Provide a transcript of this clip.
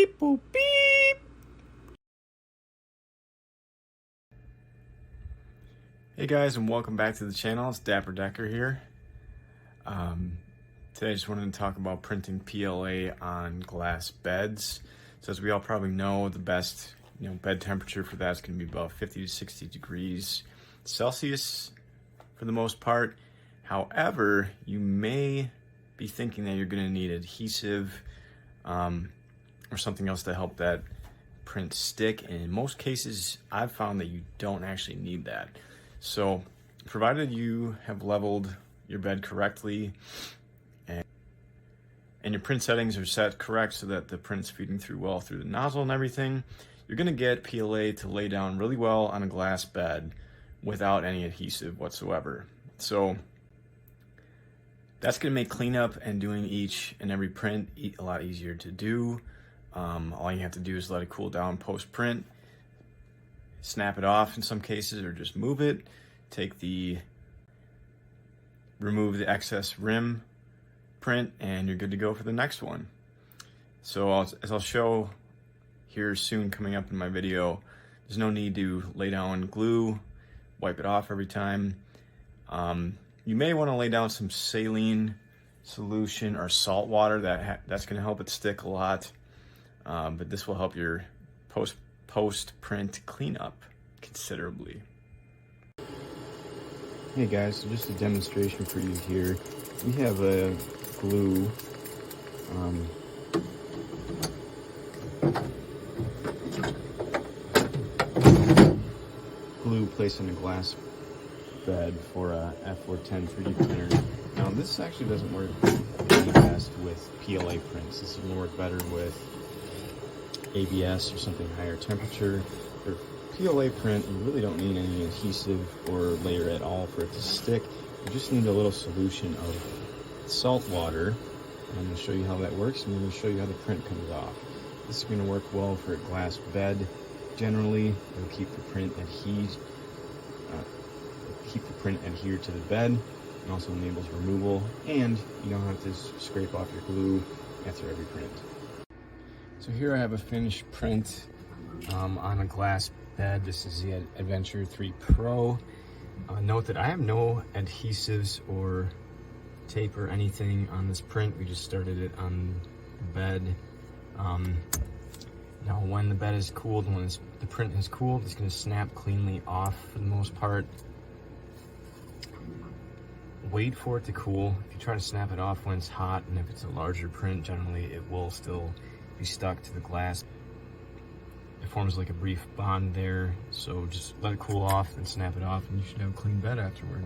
Beep, boop, beep. Hey guys, and welcome back to the channel. It's Dapper Decker here. Today I just wanted to talk about printing PLA on glass beds. So as we all probably know, the best bed temperature for that is going to be about 50 to 60 degrees Celsius for the most part. However, you may be thinking that you're going to need adhesive or something else to help that print stick. And in most cases, I've found that you don't actually need that. So provided you have leveled your bed correctly and your print settings are set correct so that the print's feeding through well through the nozzle and everything, you're gonna get PLA to lay down really well on a glass bed without any adhesive whatsoever. So that's gonna make cleanup and doing each and every print a lot easier to do. All you have to do is let it cool down post-print, snap it off in some cases, or just move it, remove the excess rim print, and you're good to go for the next one. So as I'll show here soon coming up in my video, there's no need to lay down glue, wipe it off every time. You may want to lay down some saline solution or salt water. That's going to help it stick a lot, but this will help your post-print cleanup considerably. Hey guys, so just a demonstration for you here. We have a glue placed in a glass bed for a F410 3D printer. Now this actually doesn't work the best with PLA prints. This is going to work better with ABS or something higher temperature. For PLA print, you really don't need any adhesive or layer at all for it to stick. You just need a little solution of salt water. I'm going to show you how that works, and I'm going to show you how the print comes off. This is going to work well for a glass bed. Generally, it'll keep the print adhered to the bed, and also enables removal, and you don't have to scrape off your glue after every print. So here I have a finished print on a glass bed. This is the Adventure 3 Pro. Note that I have no adhesives or tape or anything on this print. We just started it on the bed. Now when the bed is cooled, when the print is cooled, it's going to snap cleanly off for the most part. Wait for it to cool. If you try to snap it off when it's hot, and if it's a larger print, generally it will still be stuck to the glass. It forms like a brief bond there, so just let it cool off and snap it off, and you should have a clean bed afterward.